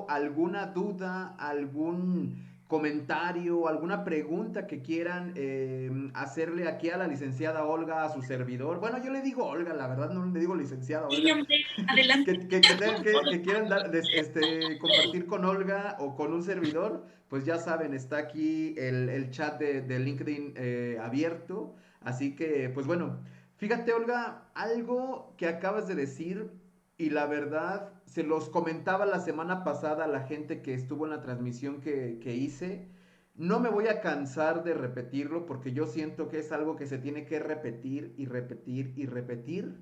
ejemplo, alguna duda, algún comentario, alguna pregunta que quieran hacerle aquí a la licenciada Olga, a su servidor. Bueno, yo le digo Olga, la verdad no le digo licenciada Sí, Olga. hombre, adelante. Que quieran compartir con Olga o con un servidor, pues ya saben, está aquí el chat de LinkedIn abierto. Así que, pues bueno, fíjate Olga, algo que acabas de decir y la verdad se los comentaba la semana pasada a la gente que estuvo en la transmisión que hice. No me voy a cansar de repetirlo porque yo siento que es algo que se tiene que repetir y repetir y repetir.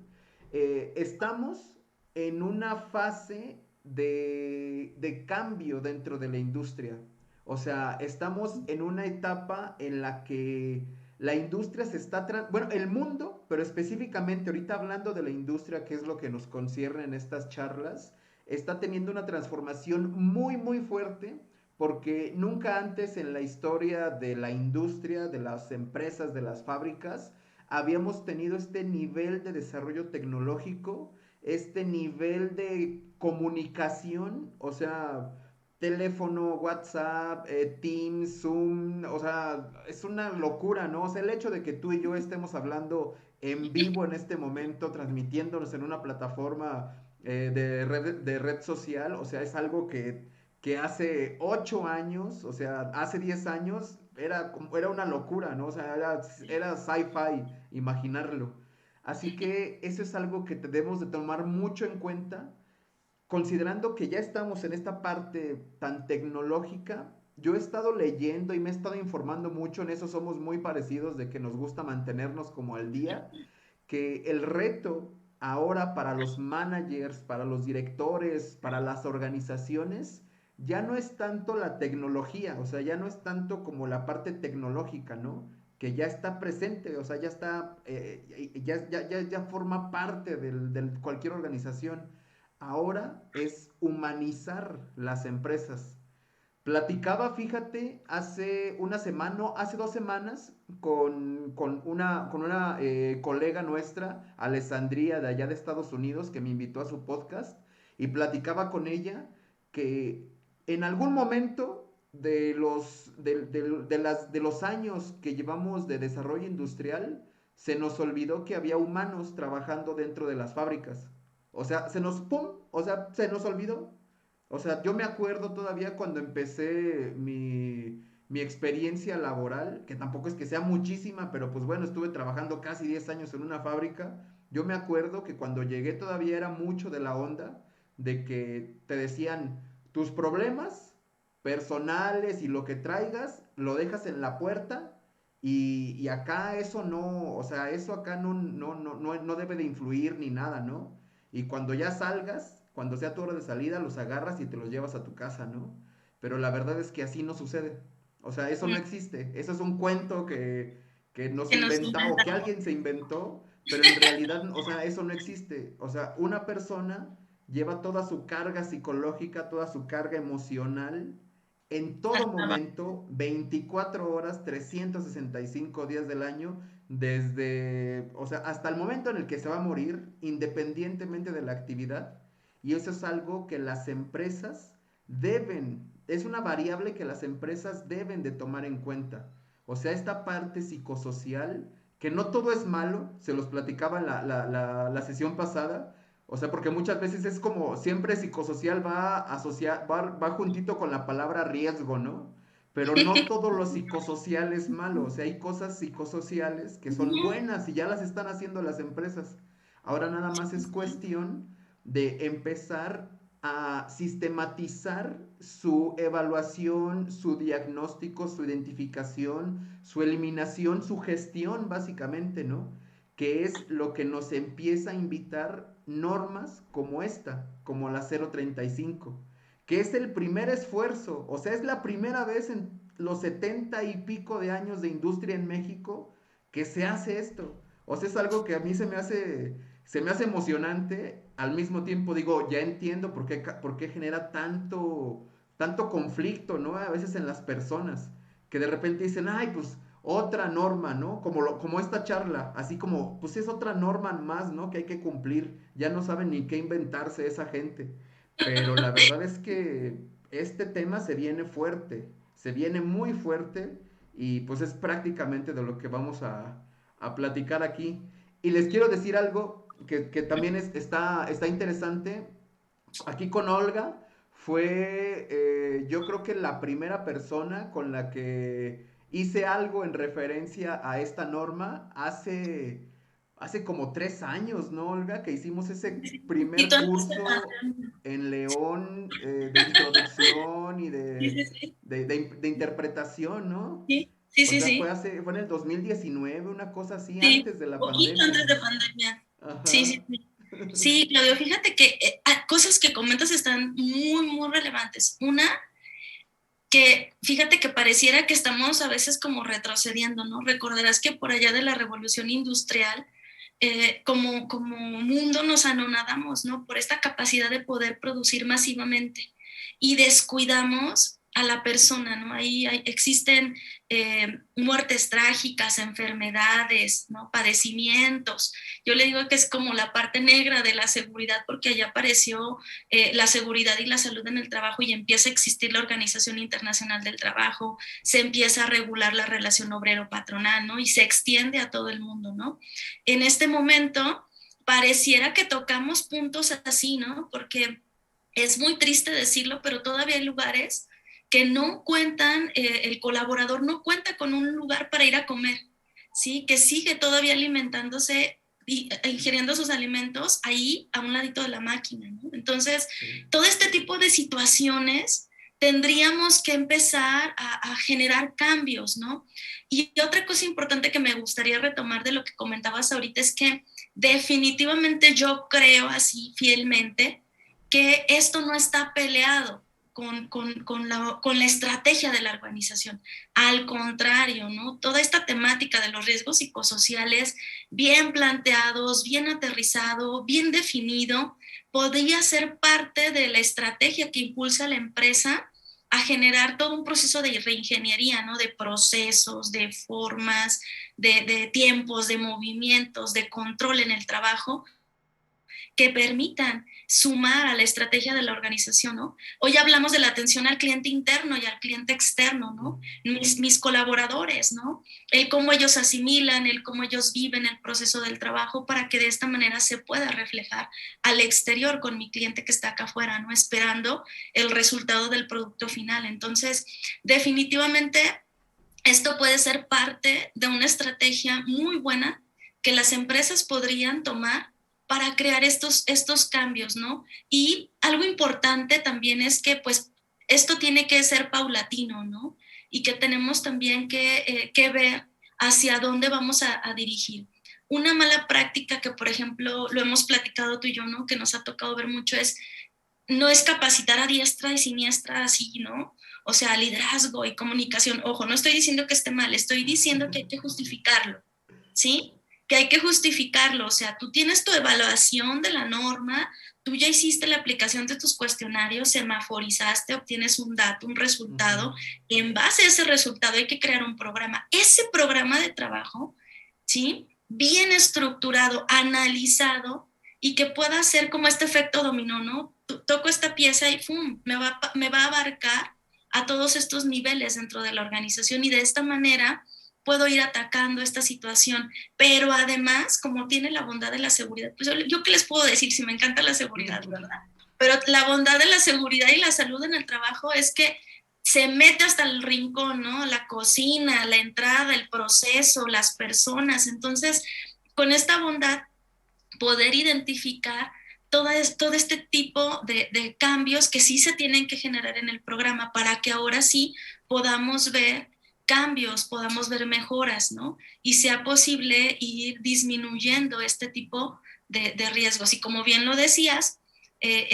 Estamos en una fase de cambio dentro de la industria. O sea, estamos en una etapa en la que la industria se está... Bueno, el mundo, pero específicamente ahorita hablando de la industria, que es lo que nos concierne en estas charlas, está teniendo una transformación muy, muy fuerte porque nunca antes en la historia de la industria, de las empresas, de las fábricas, habíamos tenido este nivel de desarrollo tecnológico, este nivel de comunicación, o sea, teléfono, WhatsApp, Teams, Zoom, o sea, es una locura, ¿no? O sea, el hecho de que tú y yo estemos hablando en vivo en este momento, transmitiéndonos en una plataforma de red social, o sea, es algo que hace 8 años, o sea, hace 10 años, era una locura, ¿no? O sea, era sci-fi imaginarlo. Así que eso es algo que debemos de tomar mucho en cuenta considerando que ya estamos en esta parte tan tecnológica, yo he estado leyendo y me he estado informando mucho, en eso somos muy parecidos de que nos gusta mantenernos como al día, que el reto ahora para los managers, para los directores, para las organizaciones, ya no es tanto la tecnología, o sea, ya no es tanto como la parte tecnológica, ¿no? Que ya está presente, o sea, ya está, ya forma parte de cualquier organización. Ahora es humanizar las empresas. Platicaba, fíjate, hace una semana, no, hace 2 semanas, con una colega nuestra, Alessandría, de allá de Estados Unidos, que me invitó a su podcast, y platicaba con ella que en algún momento de los años que llevamos de desarrollo industrial, se nos olvidó que había humanos trabajando dentro de las fábricas. O sea, ¡pum! O sea, se nos olvidó. O sea, yo me acuerdo todavía cuando empecé mi experiencia laboral, que tampoco es que sea muchísima, pero pues bueno, estuve trabajando casi 10 años en una fábrica. Yo me acuerdo que cuando llegué todavía era mucho de la onda de que te decían tus problemas personales y lo que traigas, lo dejas en la puerta y acá eso no, o sea, eso acá no debe de influir ni nada, ¿no? Y cuando ya salgas, cuando sea tu hora de salida, los agarras y te los llevas a tu casa, ¿no? Pero la verdad es que así no sucede. O sea, eso no Mm, existe. Eso es un cuento que nos que nos inventa o que inventamos. alguien se inventó, pero en realidad, o sea, eso no existe. O sea, una persona lleva toda su carga psicológica, toda su carga emocional en todo Al trabajo. momento, 24 horas, 365 días del año, desde, o sea, hasta el momento en el que se va a morir, independientemente de la actividad. Y eso es algo que las empresas es una variable que las empresas deben de tomar en cuenta. O sea, esta parte psicosocial, que no todo es malo, se los platicaba en la sesión pasada, o sea, porque muchas veces es como, siempre psicosocial va juntito con la palabra riesgo, ¿no? Pero no todo lo psicosocial es malo, o sea, hay cosas psicosociales que son buenas y ya las están haciendo las empresas. Ahora nada más es cuestión de empezar a sistematizar su evaluación, su diagnóstico, su identificación, su eliminación, su gestión, básicamente, ¿no? Que es lo que nos empieza a invitar normas como esta, como la 035, que es el primer esfuerzo, o sea, es la primera vez en los 70 y pico de años de industria en México que se hace esto. O sea, es algo que a mí se me hace emocionante, al mismo tiempo digo, ya entiendo por qué genera tanto conflicto, ¿no? A veces en las personas, que de repente dicen, ay, pues otra norma, ¿no? Como esta charla, así como, pues es otra norma más, ¿no? Que hay que cumplir, ya no saben ni qué inventarse esa gente. pero la verdad es que este tema se viene fuerte, se viene muy fuerte y pues es prácticamente de lo que vamos a platicar aquí. Y les quiero decir algo que también está interesante. Aquí con Olga fue, yo creo que la primera persona con la que hice algo en referencia a esta norma hace como 3 años, ¿no, Olga? Que hicimos ese Y primer todo antes de curso pandemia. en León de introducción y Sí, sí, sí. de interpretación, ¿no? Sí, sí, O sí, sea, sí. fue en el 2019, una cosa así, Sí, antes de la poquito antes pandemia. de pandemia. Sí, Ajá. sí, sí. Sí, Claudio, fíjate que cosas que comentas están muy, muy relevantes. Una, que fíjate que pareciera que estamos a veces como retrocediendo, ¿no? Recordarás que por allá de la revolución industrial, como mundo nos anonadamos, ¿no? Por esta capacidad de poder producir masivamente y descuidamos a la persona, ¿no? Existen muertes trágicas, enfermedades, ¿no? Padecimientos. Yo le digo que es como la parte negra de la seguridad porque allá apareció la seguridad y la salud en el trabajo y empieza a existir la Organización Internacional del Trabajo, se empieza a regular la relación obrero-patronal, ¿no? Y se extiende a todo el mundo, ¿no? En este momento pareciera que tocamos puntos así, ¿no? Porque es muy triste decirlo, pero todavía hay lugares que no cuentan, el colaborador no cuenta con un lugar para ir a comer, ¿sí? Que sigue todavía alimentándose y ingiriendo sus alimentos ahí a un ladito de la máquina, ¿no? Entonces, Sí. todo este tipo de situaciones tendríamos que empezar a generar cambios, ¿no? Y otra cosa importante que me gustaría retomar de lo que comentabas ahorita es que definitivamente yo creo así fielmente que esto no está peleado con la estrategia de la organización. Al contrario, ¿no? Toda esta temática de los riesgos psicosociales bien planteados, bien aterrizado, bien definido, podría ser parte de la estrategia que impulsa a la empresa a generar todo un proceso de reingeniería, ¿no? De procesos, de formas, de tiempos, de movimientos, de control en el trabajo, que permitan sumar a la estrategia de la organización, ¿no? Hoy hablamos de la atención al cliente interno y al cliente externo, ¿no? Mis colaboradores, ¿no? El cómo ellos asimilan, el cómo ellos viven el proceso del trabajo para que de esta manera se pueda reflejar al exterior con mi cliente que está acá afuera, ¿no? Esperando el resultado del producto final. Entonces, definitivamente, esto puede ser parte de una estrategia muy buena que las empresas podrían tomar para crear estos cambios, ¿no? Y algo importante también es que, pues, esto tiene que ser paulatino, ¿no? Y que tenemos también que ver hacia dónde vamos a dirigir. Una mala práctica que, por ejemplo, lo hemos platicado tú y yo, ¿no? Que nos ha tocado ver mucho es no es capacitar a diestra y siniestra así, ¿no? O sea, liderazgo y comunicación. Ojo, no estoy diciendo que esté mal, estoy diciendo que hay que justificarlo, ¿sí? Que hay que justificarlo. O sea, tú tienes tu evaluación de la norma, tú ya hiciste la aplicación de tus cuestionarios, semaforizaste, obtienes un dato, un resultado. Ujú. En base a ese resultado hay que crear un programa. Ese programa de trabajo, ¿sí? Bien estructurado, analizado y que pueda ser como este efecto dominó, ¿no? Toco esta pieza y ¡pum! Me va a abarcar a todos estos niveles dentro de la organización y de esta manera puedo ir atacando esta situación. Pero además, como tiene la bondad de la seguridad, pues yo qué les puedo decir si me encanta la seguridad, ¿verdad? Pero la bondad de la seguridad y la salud en el trabajo es que se mete hasta el rincón, ¿no? La cocina, la entrada, el proceso, las personas. Entonces, con esta bondad poder identificar todo este tipo de cambios que sí se tienen que generar en el programa para que ahora sí podamos ver cambios, podamos ver mejoras, ¿no? Y sea posible ir disminuyendo este tipo de riesgos. Y como bien lo decías,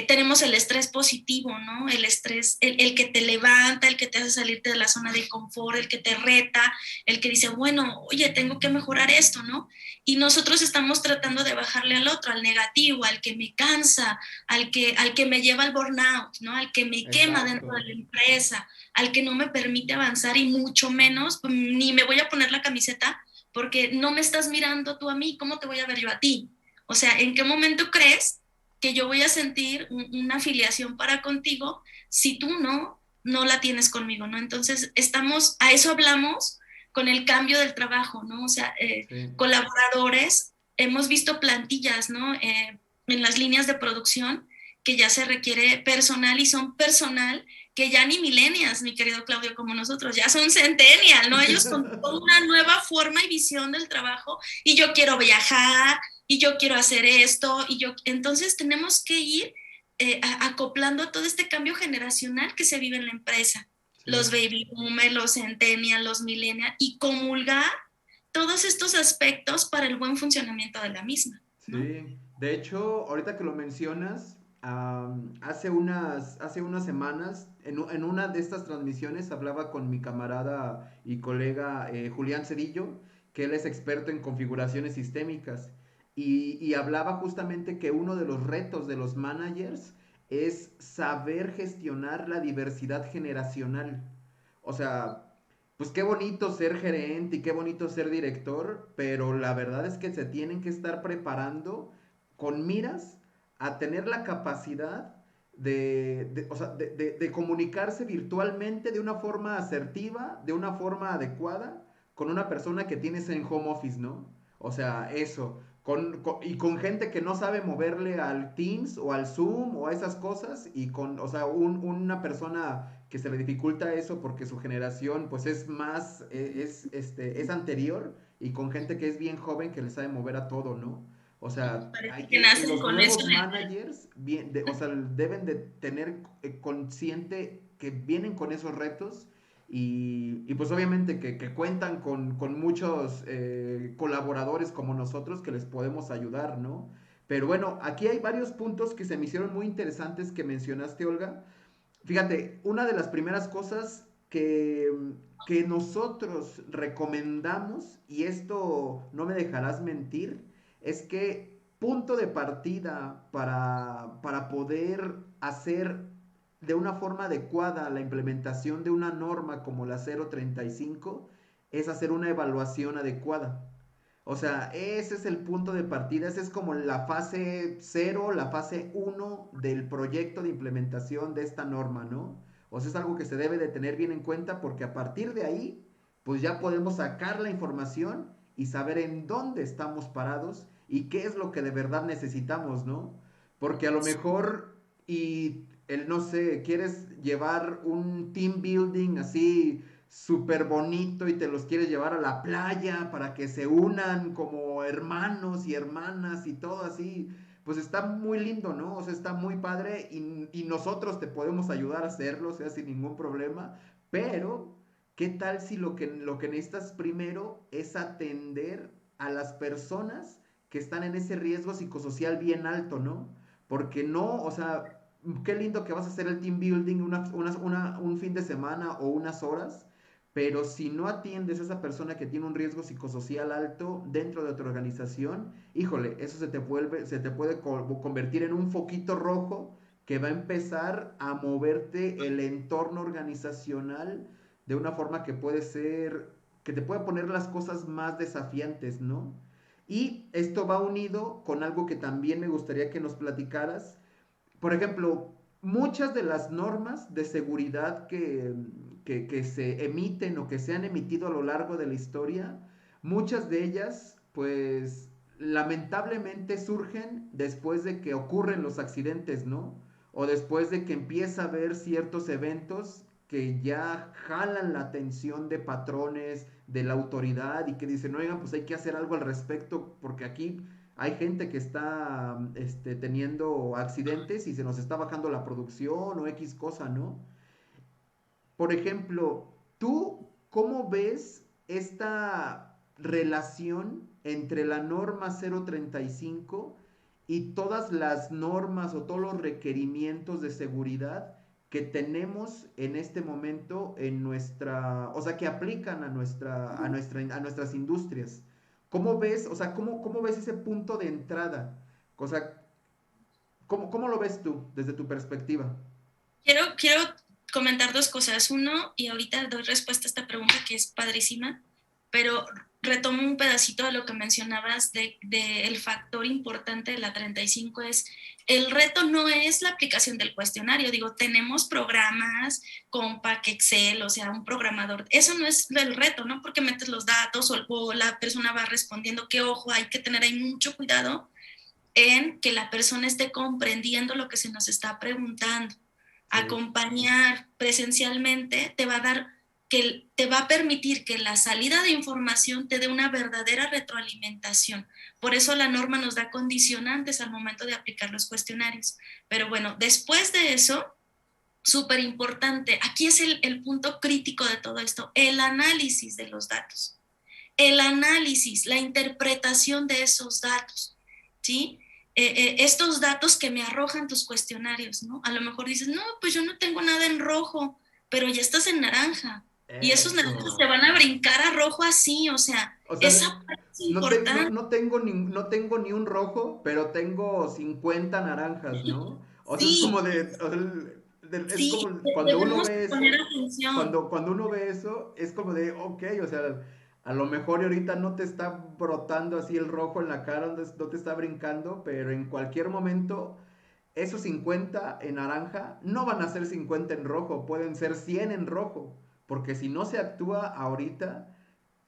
tenemos el estrés positivo, ¿no? El estrés, el que te levanta, el que te hace salirte de la zona de confort, el que te reta, el que dice, bueno, oye, tengo que mejorar esto, ¿no? Y nosotros estamos tratando de bajarle al otro, al negativo, al que me cansa, al que me lleva al burnout, ¿no? Al que me quema dentro de Exacto. la empresa, al que no me permite avanzar y mucho menos, ni me voy a poner la camiseta porque no me estás mirando tú a mí, ¿cómo te voy a ver yo a ti? O sea, ¿en qué momento crees que yo voy a sentir una afiliación para contigo si tú no la tienes conmigo, ¿no? Entonces, a eso hablamos con el cambio del trabajo, ¿no? O sea, Sí, colaboradores, hemos visto plantillas, ¿no? En las líneas de producción que ya se requiere personal y son personal que ya ni millennials, mi querido Claudio, como nosotros, ya son centennial, ¿no? Ellos con toda una nueva forma y visión del trabajo y yo quiero viajar y yo quiero hacer esto y yo, entonces tenemos que ir acoplando a todo este cambio generacional que se vive en la empresa, los sí, baby boomers, los centennials, los millennials y comulgar todos estos aspectos para el buen funcionamiento de la misma, ¿no? sí. De hecho, ahorita que lo mencionas, hace unas semanas, en una de estas transmisiones, hablaba con mi camarada y colega Julián Cedillo, que él es experto en configuraciones sistémicas, y hablaba justamente que uno de los retos de los managers es saber gestionar la diversidad generacional. O sea, pues qué bonito ser gerente y qué bonito ser director, pero la verdad es que se tienen que estar preparando con miras a tener la capacidad o sea, de comunicarse virtualmente de una forma asertiva, de una forma adecuada, con una persona que tienes en home office, ¿no? O sea, eso. Y con gente que no sabe moverle al Teams o al Zoom o a esas cosas, y con, o sea, una persona que se le dificulta eso porque su generación pues es más, es anterior, y con gente que es bien joven que le sabe mover a todo, ¿no? O sea, Parece que nacen los con eso. nuevos managers o sea, deben de tener consciente que vienen con esos retos, y pues obviamente que cuentan con muchos colaboradores como nosotros que les podemos ayudar, ¿no? Pero bueno, aquí hay varios puntos que se me hicieron muy interesantes que mencionaste, Olga. Fíjate, una de las primeras cosas que nosotros recomendamos, y esto no me dejarás mentir, es que punto de partida para poder hacer de una forma adecuada la implementación de una norma como la 035 es hacer una evaluación adecuada. O sea, ese es el punto de partida, esa es como la fase cero, la fase uno del proyecto de implementación de esta norma, ¿no? O sea, es algo que se debe de tener bien en cuenta, porque a partir de ahí, pues ya podemos sacar la información y saber en dónde estamos parados y qué es lo que de verdad necesitamos, ¿no? Porque a lo mejor, no sé, quieres llevar un team building así súper bonito y te los quieres llevar a la playa para que se unan como hermanos y hermanas y todo así, pues está muy lindo, ¿no? O sea, está muy padre, y nosotros te podemos ayudar a hacerlo, o sea, sin ningún problema, pero ¿qué tal si lo que necesitas primero es atender a las personas que están en ese riesgo psicosocial bien alto, ¿no? Porque no, o sea, qué lindo que vas a hacer el team building un fin de semana o unas horas, pero si no atiendes a esa persona que tiene un riesgo psicosocial alto dentro de tu organización, híjole, eso se te puede convertir en un foquito rojo que va a empezar a moverte el entorno organizacional de una forma que puede ser, que te puede poner las cosas más desafiantes, ¿no? Y esto va unido con algo que también me gustaría que nos platicaras. Por ejemplo, muchas de las normas de seguridad que se emiten o que se han emitido a lo largo de la historia, muchas de ellas, pues lamentablemente surgen después de que ocurren los accidentes, ¿no? O después de que empieza a haber ciertos eventos que ya jalan la atención de patrones, de la autoridad, y que dicen, oigan, pues hay que hacer algo al respecto, porque aquí hay gente que está teniendo accidentes y se nos está bajando la producción o X cosa, ¿no? Por ejemplo, ¿tú cómo ves esta relación entre la norma 035 y todas las normas o todos los requerimientos de seguridad que tenemos en este momento en nuestra, o sea, que aplican a nuestras industrias? ¿Cómo ves, o sea, cómo ves ese punto de entrada? O sea, ¿cómo lo ves tú desde tu perspectiva? Quiero comentar dos cosas. Uno, y ahorita doy respuesta a esta pregunta que es padrísima. pero retomo un pedacito de lo que mencionabas el factor importante de la 35 es, el reto no es la aplicación del cuestionario, digo, tenemos programas con Pack Excel, o sea, un programador, eso no es el reto, ¿no? Porque metes los datos o la persona va respondiendo, que ojo, hay que tener ahí mucho cuidado en que la persona esté comprendiendo lo que se nos está preguntando. Sí. Acompañar presencialmente te va a dar, que te va a permitir que la salida de información te dé una verdadera retroalimentación. Por eso la norma nos da condicionantes al momento de aplicar los cuestionarios. Pero bueno, después de eso, súper importante, aquí es el punto crítico de todo esto, el análisis de los datos. El análisis, la interpretación de esos datos, ¿sí? Estos datos que me arrojan tus cuestionarios, ¿no? A lo mejor dices, no, pues yo no tengo nada en rojo, pero ya estás en naranja. Y esos naranjas te van a brincar a rojo así, o sea, esa parte es importante. No tengo ni un rojo, pero tengo 50 naranjas, ¿no? O sea, es Sí, como de, o sea, es sí, como cuando uno debemos ve poner eso, atención. cuando uno ve eso, es como de, ok, o sea, a lo mejor ahorita no te está brotando así el rojo en la cara, no te está brincando, pero en cualquier momento esos 50 en naranja no van a ser 50 en rojo, pueden ser 100 en rojo, porque si no se actúa ahorita,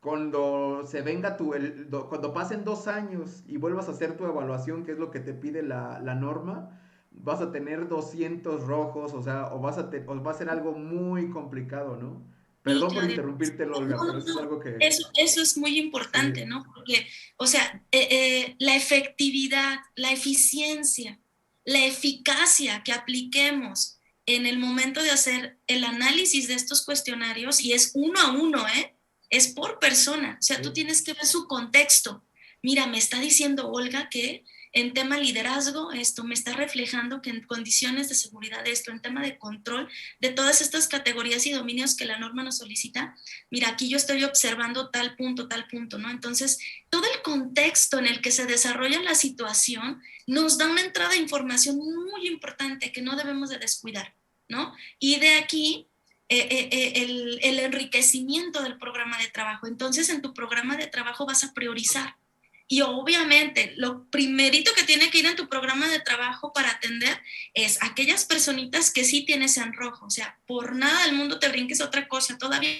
cuando se venga cuando pasen 2 años y vuelvas a hacer tu evaluación, que es lo que te pide la norma, vas a tener 200 rojos, o sea, o va a ser algo muy complicado, ¿no? Sí, Perdón por Claudia. interrumpirte, Olga, No, pero no, eso es no. algo que, Eso es muy importante, sí, ¿no? Porque, o sea, la efectividad, la eficiencia, la eficacia que apliquemos en el momento de hacer el análisis de estos cuestionarios, y es uno a uno, ¿eh? Es por persona. O sea, tú sí. tienes que ver su contexto. Mira, me está diciendo Olga que en tema liderazgo esto, me está reflejando que en condiciones de seguridad esto, en tema de control de todas estas categorías y dominios que la norma nos solicita, mira, aquí yo estoy observando tal punto, ¿no? Entonces, todo el contexto en el que se desarrolla la situación nos da una entrada de información muy importante que no debemos de descuidar, ¿no? Y de aquí el enriquecimiento del programa de trabajo. Entonces, en tu programa de trabajo vas a priorizar. Y obviamente, lo primerito que tiene que ir en tu programa de trabajo para atender es aquellas personitas que sí tienes en rojo. O sea, por nada del mundo te brinques otra cosa. Todavía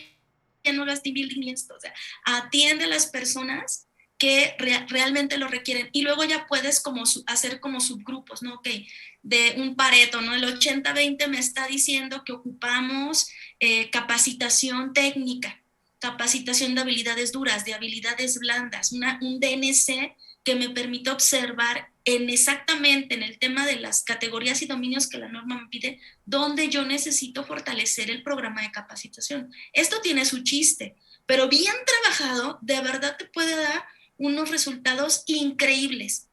no las team building esto. O sea, atiende a las personas que realmente lo requieren. Y luego ya puedes como hacer como subgrupos, ¿no? Ok, de un Pareto, ¿no? El 80-20 me está diciendo que ocupamos capacitación técnica, capacitación de habilidades duras, de habilidades blandas, un DNC que me permite observar exactamente en el tema de las categorías y dominios que la norma me pide, donde yo necesito fortalecer el programa de capacitación. Esto tiene su chiste, pero bien trabajado, de verdad te puede dar unos resultados increíbles,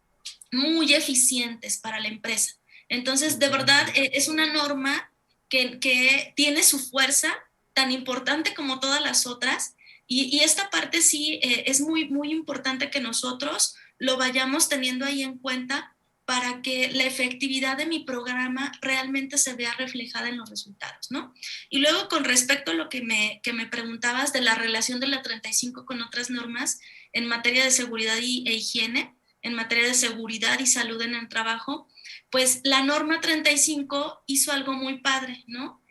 muy eficientes para la empresa. Entonces, de verdad, es una norma que tiene su fuerza tan importante como todas las otras. Y esta parte sí es muy, muy importante que nosotros lo vayamos teniendo ahí en cuenta para que la efectividad de mi programa realmente se vea reflejada en los resultados, ¿no? Y luego, con respecto a lo que me preguntabas de la relación de la 35 con otras normas en materia de seguridad e higiene, en materia de seguridad y salud en el trabajo, pues la norma 35 hizo algo muy padre, ¿no?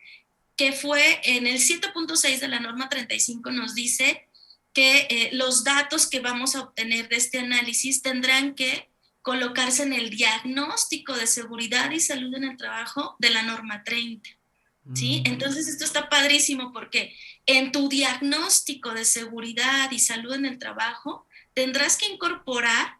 Que fue en el 7.6 de la norma 35 nos dice que los datos que vamos a obtener de este análisis tendrán que colocarse en el diagnóstico de seguridad y salud en el trabajo de la norma 30. ¿Sí? Entonces esto está padrísimo porque en tu diagnóstico de seguridad y salud en el trabajo tendrás que incorporar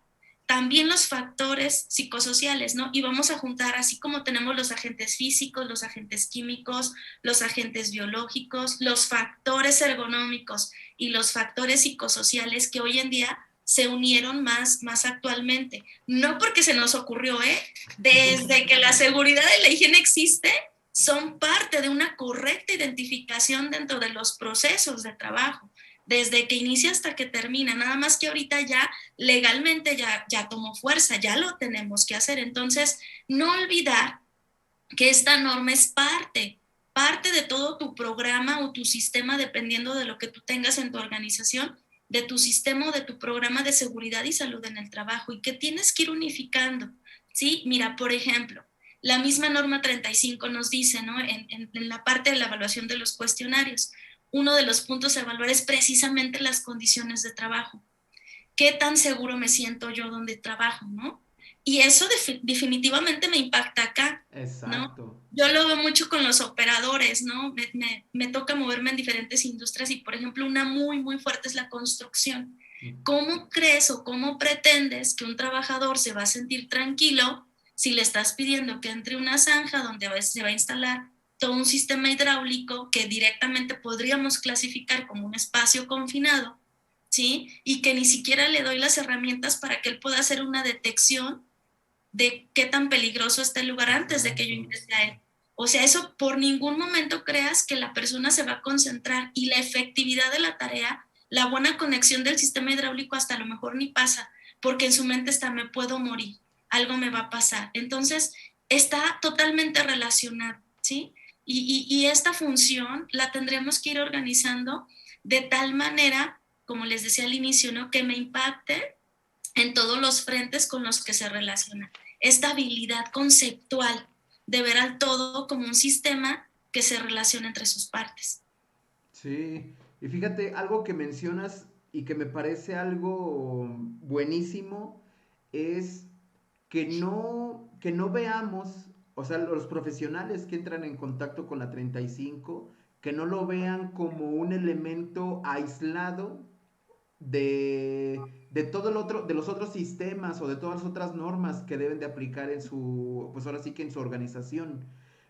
también los factores psicosociales, ¿no? Y vamos a juntar, así como tenemos los agentes físicos, los agentes químicos, los agentes biológicos, los factores ergonómicos y los factores psicosociales que hoy en día se unieron más actualmente. No porque se nos ocurrió, ¿eh? Desde que la seguridad y la higiene existe, son parte de una correcta identificación dentro de los procesos de trabajo, desde que inicia hasta que termina, nada más que ahorita ya legalmente ya tomó fuerza, ya lo tenemos que hacer. Entonces, no olvidar que esta norma es parte de todo tu programa o tu sistema, dependiendo de lo que tú tengas en tu organización, de tu sistema o de tu programa de seguridad y salud en el trabajo y que tienes que ir unificando, ¿sí? Mira, por ejemplo, la misma norma 35 nos dice, ¿no? En la parte de la evaluación de los cuestionarios, uno de los puntos a evaluar es precisamente las condiciones de trabajo. ¿Qué tan seguro me siento yo donde trabajo, no? Y eso definitivamente me impacta acá, ¿no? Exacto. Yo lo veo mucho con los operadores, ¿no? Me toca moverme en diferentes industrias y, por ejemplo, una muy, muy fuerte es la construcción. ¿Cómo crees o cómo pretendes que un trabajador se va a sentir tranquilo si le estás pidiendo que entre una zanja donde se va a instalar todo un sistema hidráulico que directamente podríamos clasificar como un espacio confinado, ¿sí? Y que ni siquiera le doy las herramientas para que él pueda hacer una detección de qué tan peligroso está el lugar antes de que yo ingrese a él? O sea, eso por ningún momento creas que la persona se va a concentrar y la efectividad de la tarea, la buena conexión del sistema hidráulico hasta a lo mejor ni pasa, porque en su mente está, me puedo morir, algo me va a pasar. Entonces, está totalmente relacionado, ¿sí? Y esta función la tendremos que ir organizando de tal manera, como les decía al inicio, ¿no? Que me impacte en todos los frentes con los que se relaciona. Esta habilidad conceptual de ver al todo como un sistema que se relaciona entre sus partes. Sí, y fíjate, algo que mencionas y que me parece algo buenísimo es que no veamos, o sea, los profesionales que entran en contacto con la 35, que no lo vean como un elemento aislado de todo el otro, de los otros sistemas o de todas las otras normas que deben de aplicar en su, pues ahora sí que en su organización.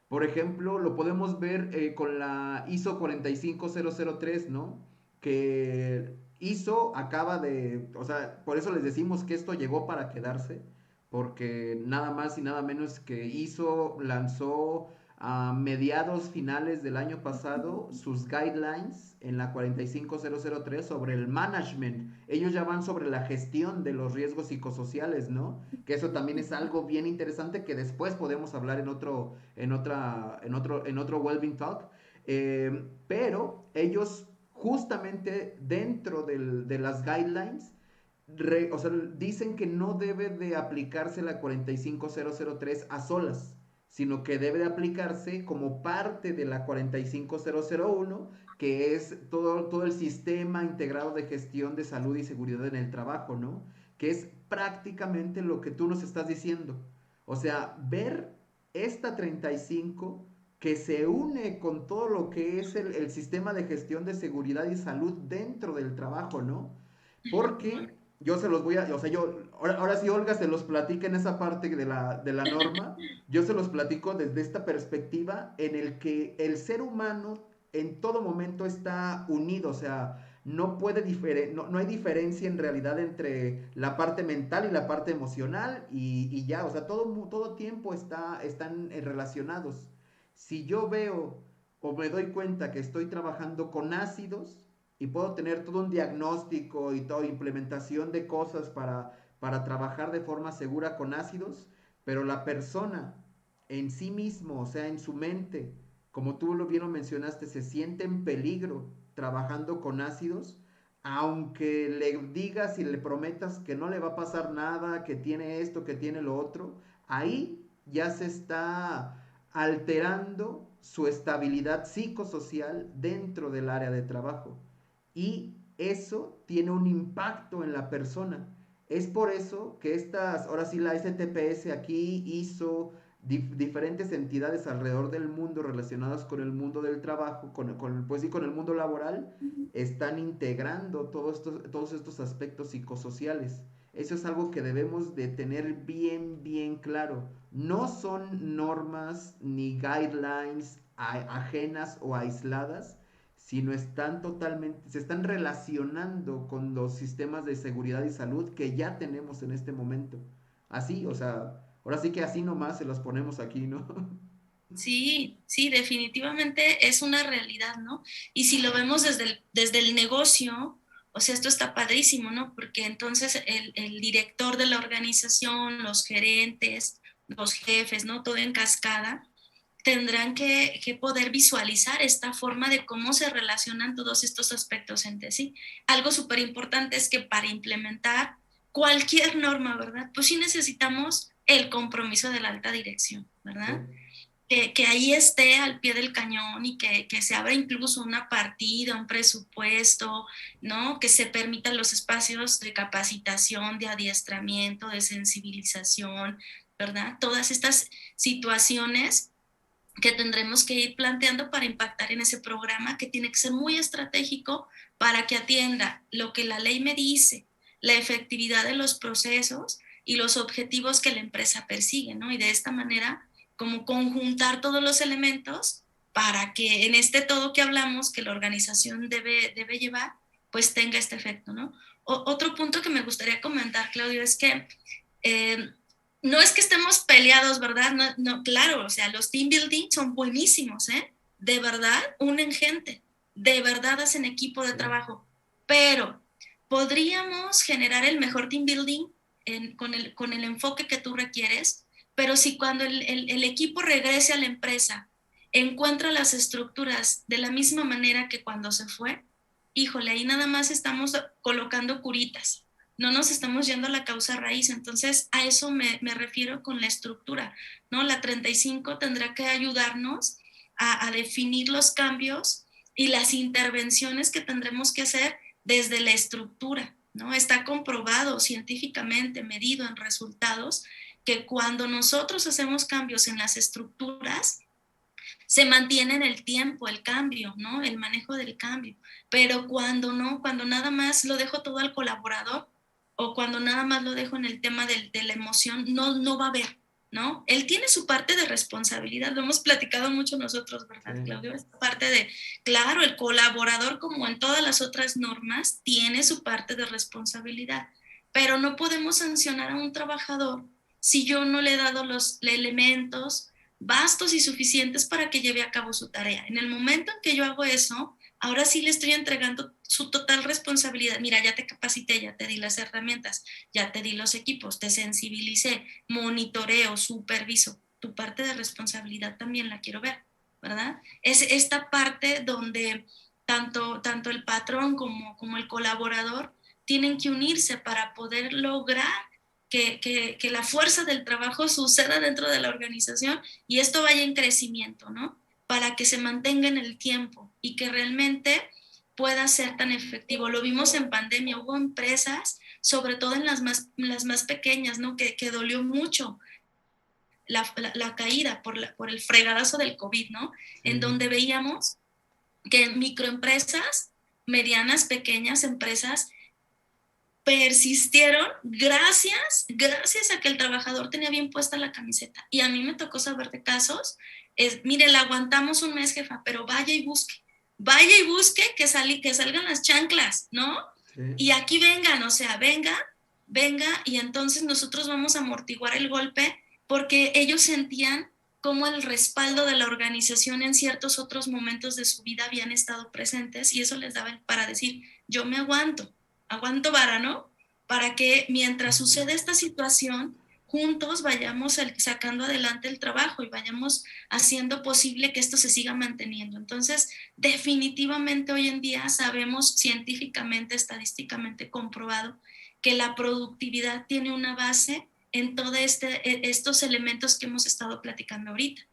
Por ejemplo, lo podemos ver con la ISO 45003, ¿no? Que ISO acaba de, o sea, por eso les decimos que esto llegó para quedarse, porque nada más y nada menos que ISO lanzó a mediados finales del año pasado sus guidelines en la 45003 sobre el management. Ellos ya van sobre la gestión de los riesgos psicosociales, ¿no? Que eso también es algo bien interesante que después podemos hablar en otro Wellbeing Talk. Pero ellos justamente dentro de las guidelines o sea, dicen que no debe de aplicarse la 45003 a solas, sino que debe de aplicarse como parte de la 45001, que es todo el sistema integrado de gestión de salud y seguridad en el trabajo, ¿no? Que es prácticamente lo que tú nos estás diciendo. O sea, ver esta 35 que se une con todo lo que es el sistema de gestión de seguridad y salud dentro del trabajo, ¿no? Porque yo se los voy a, o sea, ahora sí Olga se los platica en esa parte de la norma, yo se los platico desde esta perspectiva en el que el ser humano en todo momento está unido, o sea, no hay diferencia en realidad entre la parte mental y la parte emocional y ya, o sea, todo tiempo están relacionados. Si yo veo o me doy cuenta que estoy trabajando con ácidos, y puedo tener todo un diagnóstico y toda implementación de cosas para trabajar de forma segura con ácidos, pero la persona en sí mismo, o sea, en su mente, como tú bien lo mencionaste, se siente en peligro trabajando con ácidos, aunque le digas y le prometas que no le va a pasar nada, que tiene esto, que tiene lo otro, ahí ya se está alterando su estabilidad psicosocial dentro del área de trabajo y eso tiene un impacto en la persona. Es por eso que ahora sí la STPS aquí hizo diferentes entidades alrededor del mundo relacionadas con el mundo del trabajo, pues sí, con el mundo laboral, están integrando todos estos aspectos psicosociales. Eso es algo que debemos de tener bien, bien claro. No son normas ni guidelines ajenas o aisladas, sino se están relacionando con los sistemas de seguridad y salud que ya tenemos en este momento. Así, o sea, ahora sí que así nomás se los ponemos aquí, ¿no? Sí, sí, definitivamente es una realidad, ¿no? Y si lo vemos desde el negocio, o sea, esto está padrísimo, ¿no? Porque entonces el director de la organización, los gerentes, los jefes, ¿no? Todo en cascada, tendrán que poder visualizar esta forma de cómo se relacionan todos estos aspectos entre sí. Algo súper importante es que para implementar cualquier norma, ¿verdad? Pues sí necesitamos el compromiso de la alta dirección, ¿verdad? Sí. Que ahí esté al pie del cañón y que se abra incluso una partida, un presupuesto, ¿no? Que se permitan los espacios de capacitación, de adiestramiento, de sensibilización, ¿verdad? Todas estas situaciones que tendremos que ir planteando para impactar en ese programa, que tiene que ser muy estratégico para que atienda lo que la ley me dice, la efectividad de los procesos y los objetivos que la empresa persigue, ¿no? Y de esta manera, como conjuntar todos los elementos para que en este todo que hablamos, que la organización debe llevar, pues tenga este efecto, ¿no? Otro punto que me gustaría comentar, Claudio, es que eh, no es que estemos peleados, ¿verdad? No, no, claro, o sea, los team building son buenísimos, ¿eh? De verdad, unen gente, de verdad hacen equipo de Sí. trabajo, pero podríamos generar el mejor team building con el enfoque que tú requieres, pero si cuando el equipo regrese a la empresa encuentra las estructuras de la misma manera que cuando se fue, híjole, ahí nada más estamos colocando curitas, no nos estamos yendo a la causa raíz. Entonces, a eso me refiero con la estructura, ¿no? La 35 tendrá que ayudarnos a definir los cambios y las intervenciones que tendremos que hacer desde la estructura, ¿no? Está comprobado científicamente, medido en resultados, que cuando nosotros hacemos cambios en las estructuras, se mantiene en el tiempo el cambio, ¿no? El manejo del cambio. Pero cuando no, cuando nada más lo dejo todo al colaborador o cuando nada más lo dejo en el tema de la emoción, no, no va a haber, ¿no? Él tiene su parte de responsabilidad, lo hemos platicado mucho nosotros, ¿verdad, Sí. Claudio? Esta parte de, claro, el colaborador, como en todas las otras normas, tiene su parte de responsabilidad, pero no podemos sancionar a un trabajador si yo no le he dado los elementos bastos y suficientes para que lleve a cabo su tarea. En el momento en que yo hago eso, ahora sí le estoy entregando su total responsabilidad. Mira, ya te capacité, ya te di las herramientas, ya te di los equipos, te sensibilicé, monitoreo, superviso. Tu parte de responsabilidad también la quiero ver, ¿verdad? Es esta parte donde tanto el patrón como el colaborador tienen que unirse para poder lograr que la fuerza del trabajo suceda dentro de la organización y esto vaya en crecimiento, ¿no? Para que se mantenga en el tiempo y que realmente pueda ser tan efectivo. Lo vimos en pandemia, hubo empresas, sobre todo en las más pequeñas, ¿no? Que dolió mucho la caída por el fregadazo del COVID, ¿no? En Sí. donde veíamos que microempresas, medianas, pequeñas empresas, persistieron gracias a que el trabajador tenía bien puesta la camiseta. Y a mí me tocó saber de casos, mire, la aguantamos un mes, jefa, pero vaya y busque que salgan las chanclas, ¿no? Sí. Y aquí vengan, o sea, venga, y entonces nosotros vamos a amortiguar el golpe porque ellos sentían cómo el respaldo de la organización en ciertos otros momentos de su vida habían estado presentes y eso les daba para decir, yo me aguanto vara, ¿no? Para que mientras sucede esta situación, juntos vayamos sacando adelante el trabajo y vayamos haciendo posible que esto se siga manteniendo. Entonces, definitivamente hoy en día sabemos científicamente, estadísticamente comprobado que la productividad tiene una base en todos estos elementos que hemos estado platicando ahorita,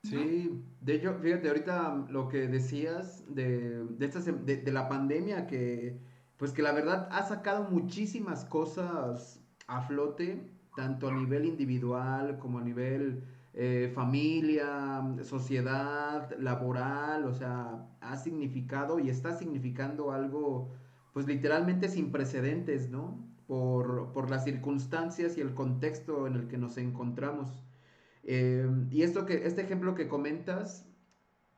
¿no? Sí, de hecho, fíjate, ahorita lo que decías de la pandemia, que pues que la verdad ha sacado muchísimas cosas a flote, tanto a nivel individual como a nivel familia, sociedad, laboral, o sea, ha significado y está significando algo pues literalmente sin precedentes, ¿no? Por las circunstancias y el contexto en el que nos encontramos. Y este ejemplo que comentas,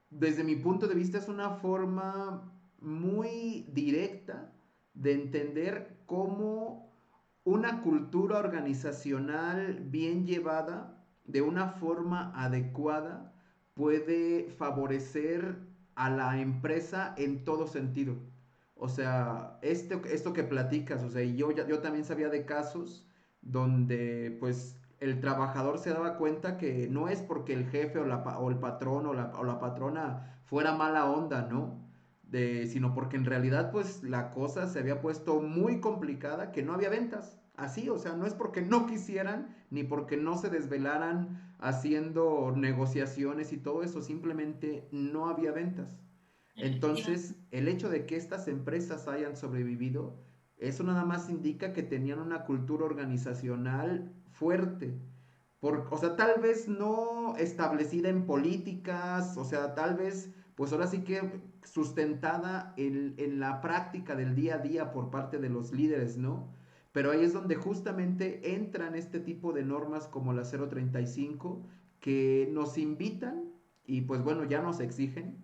desde mi punto de vista, es una forma muy directa de entender cómo una cultura organizacional bien llevada, de una forma adecuada, puede favorecer a la empresa en todo sentido. O sea, esto que platicas, o sea, y yo también sabía de casos donde pues el trabajador se daba cuenta que no es porque el jefe o el patrón o la patrona fuera mala onda, ¿no? Sino porque en realidad pues la cosa se había puesto muy complicada, que no había ventas. Así, o sea, no es porque no quisieran ni porque no se desvelaran haciendo negociaciones y todo eso, simplemente no había ventas. Entonces, el hecho de que estas empresas hayan sobrevivido, eso nada más indica que tenían una cultura organizacional fuerte. O sea, tal vez no establecida en políticas, o sea, tal vez, pues ahora sí que sustentada en la práctica del día a día por parte de los líderes, ¿no? Pero ahí es donde justamente entran este tipo de normas como la 035 que nos invitan y pues bueno, ya nos exigen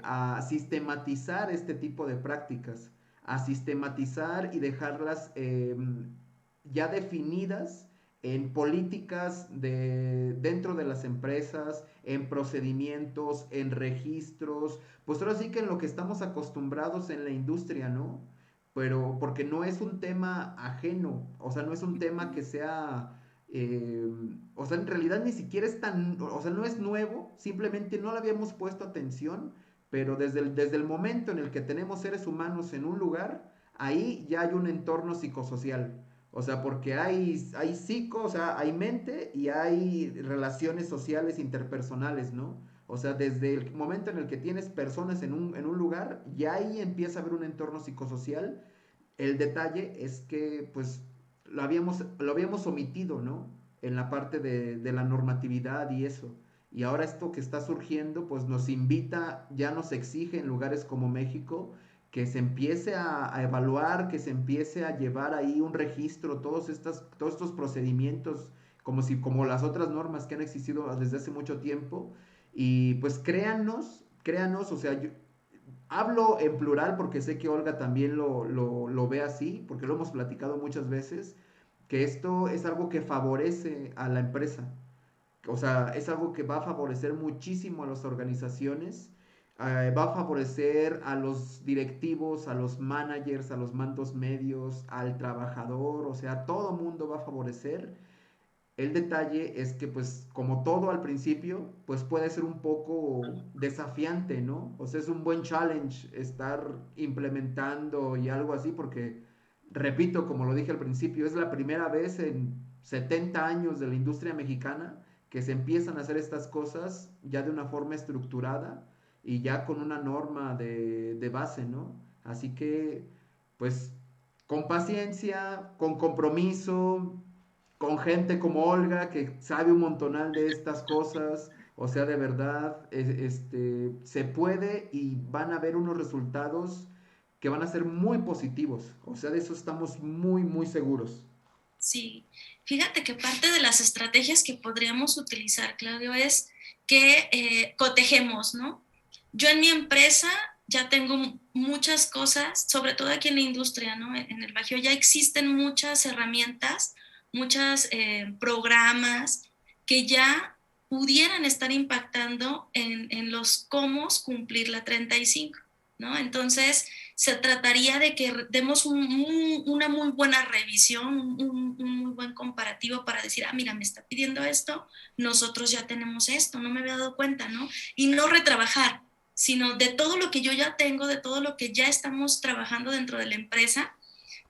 a sistematizar este tipo de prácticas, a sistematizar y dejarlas ya definidas en políticas dentro de las empresas, en procedimientos, en registros, pues ahora sí que en lo que estamos acostumbrados en la industria, ¿no? Pero porque no es un tema ajeno, o sea, no es un tema que sea, o sea, en realidad ni siquiera es tan, o sea, no es nuevo, simplemente no le habíamos puesto atención, pero desde el momento en el que tenemos seres humanos en un lugar, ahí ya hay un entorno psicosocial. O sea, porque hay psico, o sea, hay mente y hay relaciones sociales interpersonales, ¿no? O sea, desde el momento en el que tienes personas en un lugar, ya ahí empieza a haber un entorno psicosocial. El detalle es que, pues, lo habíamos omitido, ¿no? En la parte de la normatividad y eso. Y ahora esto que está surgiendo, pues nos invita, ya nos exige en lugares como México, que se empiece a evaluar, que se empiece a llevar ahí un registro, todos estos procedimientos, como las otras normas que han existido desde hace mucho tiempo. Y pues créanos, o sea, hablo en plural porque sé que Olga también lo ve así, porque lo hemos platicado muchas veces, que esto es algo que favorece a la empresa. O sea, es algo que va a favorecer muchísimo a las organizaciones, va a favorecer a los directivos, a los managers, a los mandos medios, al trabajador, o sea, todo mundo va a favorecer. El detalle es que, pues, como todo al principio, pues puede ser un poco desafiante, ¿no? O sea, es un buen challenge estar implementando y algo así, porque, repito, como lo dije al principio, es la primera vez en 70 años de la industria mexicana que se empiezan a hacer estas cosas ya de una forma estructurada y ya con una norma de base, ¿no? Así que, pues, con paciencia, con compromiso, con gente como Olga que sabe un montonal de estas cosas. O sea, de verdad, se puede y van a haber unos resultados que van a ser muy positivos. O sea, de eso estamos muy, muy seguros. Sí, fíjate que parte de las estrategias que podríamos utilizar, Claudio, es que cotejemos, ¿no? Yo en mi empresa ya tengo muchas cosas, sobre todo aquí en la industria, ¿no? En el Bajío ya existen muchas herramientas, muchos programas que ya pudieran estar impactando en los cómo cumplir la 35, ¿no? Entonces, se trataría de que demos una muy buena revisión, un muy buen comparativo para decir, ah, mira, me está pidiendo esto, nosotros ya tenemos esto, no me había dado cuenta, ¿no? Y no retrabajar, sino de todo lo que yo ya tengo, de todo lo que ya estamos trabajando dentro de la empresa,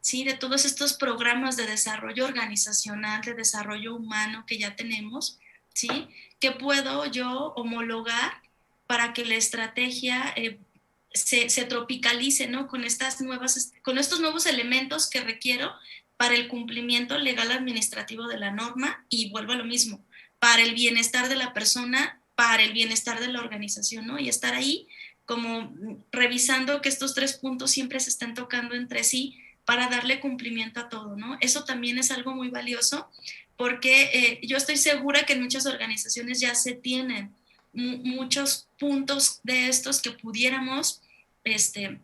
¿sí? De todos estos programas de desarrollo organizacional, de desarrollo humano que ya tenemos, ¿sí? ¿Qué puedo yo homologar para que la estrategia se tropicalice, ¿no? Con estos nuevos elementos que requiero para el cumplimiento legal administrativo de la norma y vuelvo a lo mismo, para el bienestar de la persona, para el bienestar de la organización, ¿no? Y estar ahí como revisando que estos tres puntos siempre se estén tocando entre sí para darle cumplimiento a todo, ¿no? Eso también es algo muy valioso porque yo estoy segura que en muchas organizaciones ya se tienen muchos puntos de estos que pudiéramos, este,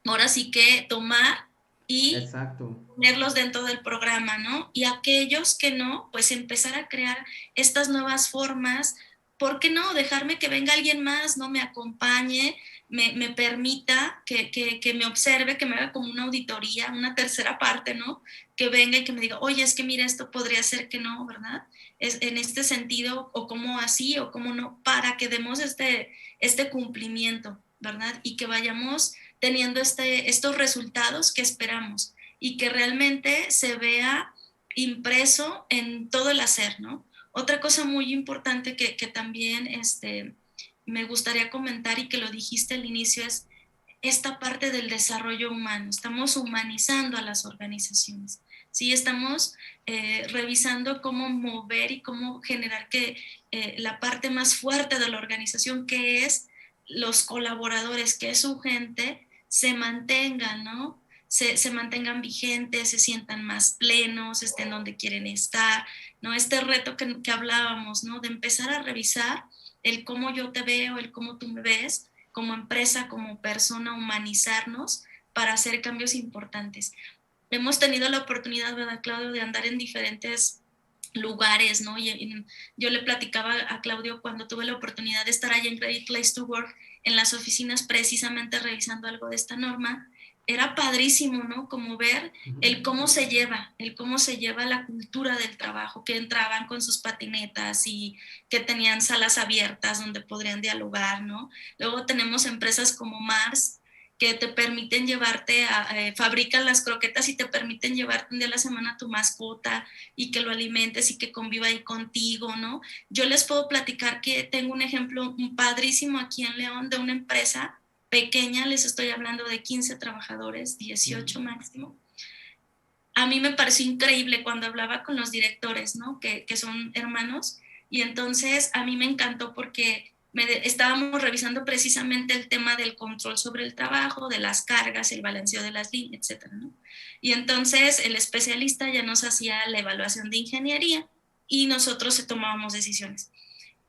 ahora sí que tomar y Exacto. ponerlos dentro del programa, ¿no? Y aquellos que no, pues empezar a crear estas nuevas formas ¿por qué no dejarme que venga alguien más, no me acompañe, me permita que me observe, que me haga como una auditoría, una tercera parte, ¿no? Que venga y que me diga, oye, es que mira, esto podría ser que no, ¿verdad? Es en este sentido, o cómo así, o cómo no, para que demos este cumplimiento, ¿verdad? Y que vayamos teniendo estos resultados que esperamos y que realmente se vea impreso en todo el hacer, ¿no? Otra cosa muy importante que también me gustaría comentar y que lo dijiste al inicio es esta parte del desarrollo humano. Estamos humanizando a las organizaciones. Sí, estamos revisando cómo mover y cómo generar que la parte más fuerte de la organización, que es los colaboradores, que es su gente, se mantengan, ¿no? Se mantengan vigentes, se sientan más plenos, estén donde quieren estar, ¿no? Este reto que hablábamos, ¿no? De empezar a revisar el cómo yo te veo, el cómo tú me ves, como empresa, como persona, humanizarnos para hacer cambios importantes. Hemos tenido la oportunidad, ¿verdad, Claudio?, de andar en diferentes lugares, ¿no? Yo le platicaba a Claudio cuando tuve la oportunidad de estar allá en Great Place to Work, en las oficinas precisamente revisando algo de esta norma. Era padrísimo, ¿no? Como ver el cómo se lleva la cultura del trabajo, que entraban con sus patinetas y que tenían salas abiertas donde podrían dialogar, ¿no? Luego tenemos empresas como Mars, que te permiten llevarte, fabrican las croquetas y te permiten llevarte un día a la semana a tu mascota y que lo alimentes y que conviva ahí contigo, ¿no? Yo les puedo platicar que tengo un ejemplo padrísimo aquí en León de una empresa pequeña, les estoy hablando de 15 trabajadores, 18 máximo. A mí me pareció increíble cuando hablaba con los directores, ¿no? Que son hermanos, y entonces a mí me encantó porque estábamos revisando precisamente el tema del control sobre el trabajo, de las cargas, el balanceo de las líneas, etcétera, ¿no? Y entonces el especialista ya nos hacía la evaluación de ingeniería y nosotros tomábamos decisiones.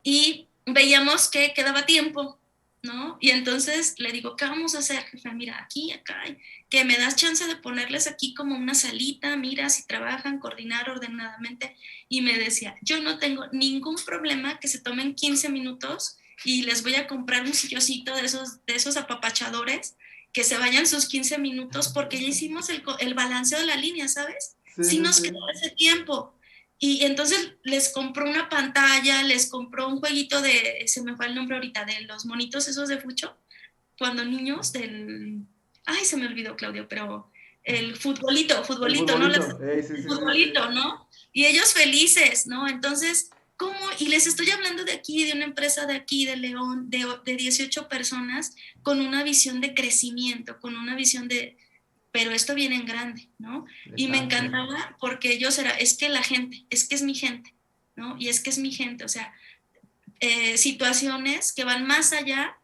Y veíamos que quedaba tiempo, ¿no? Y entonces le digo, ¿qué vamos a hacer, jefa? Mira, aquí, acá, que me das chance de ponerles aquí como una salita, mira si trabajan, coordinar ordenadamente. Y me decía, yo no tengo ningún problema que se tomen 15 minutos y les voy a comprar un sillocito de esos apapachadores que se vayan sus 15 minutos porque ya hicimos el balanceo de la línea, ¿sabes? Sí, Sí sí, nos quedó sí. ese tiempo. Y entonces les compró una pantalla, les compró un jueguito se me fue el nombre ahorita, de los monitos esos de Fucho, cuando niños ay, se me olvidó, Claudio, pero el El futbolito, ¿no? futbolito. Sí, El sí, sí, sí. futbolito, ¿no? Y ellos felices, ¿no? Entonces, ¿cómo? Y les estoy hablando de aquí, de una empresa de aquí, de León, de 18 personas, con una visión de crecimiento, con una visión pero esto viene en grande, ¿no? Y me Exacto. encantaba porque ellos es que la gente, es que es mi gente, ¿no? Y es que es mi gente, o sea, situaciones que van más allá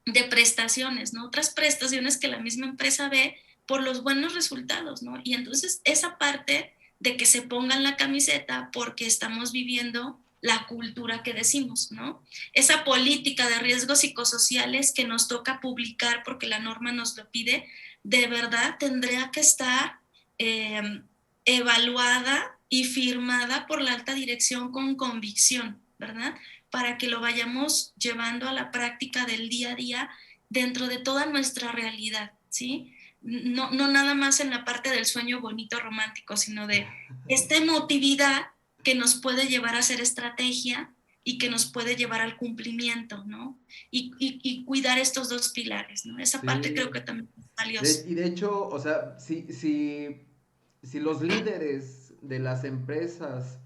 de prestaciones, ¿no? Otras prestaciones que la misma empresa ve por los buenos resultados, ¿no? Y entonces esa parte de que se pongan la camiseta porque estamos viviendo la cultura que decimos, ¿no? Esa política de riesgos psicosociales que nos toca publicar porque la norma nos lo pide, de verdad tendría que estar eh, evaluada y firmada por la alta dirección con convicción, ¿verdad? Para que lo vayamos llevando a la práctica del día a día dentro de toda nuestra realidad, ¿sí? No, no nada más en la parte del sueño bonito romántico, sino de esta emotividad que nos puede llevar a hacer estrategia y que nos puede llevar al cumplimiento, ¿no? Y cuidar estos dos pilares, ¿no? Esa parte creo Sí. que también es valiosa. Y de hecho, o sea, si los líderes de las empresas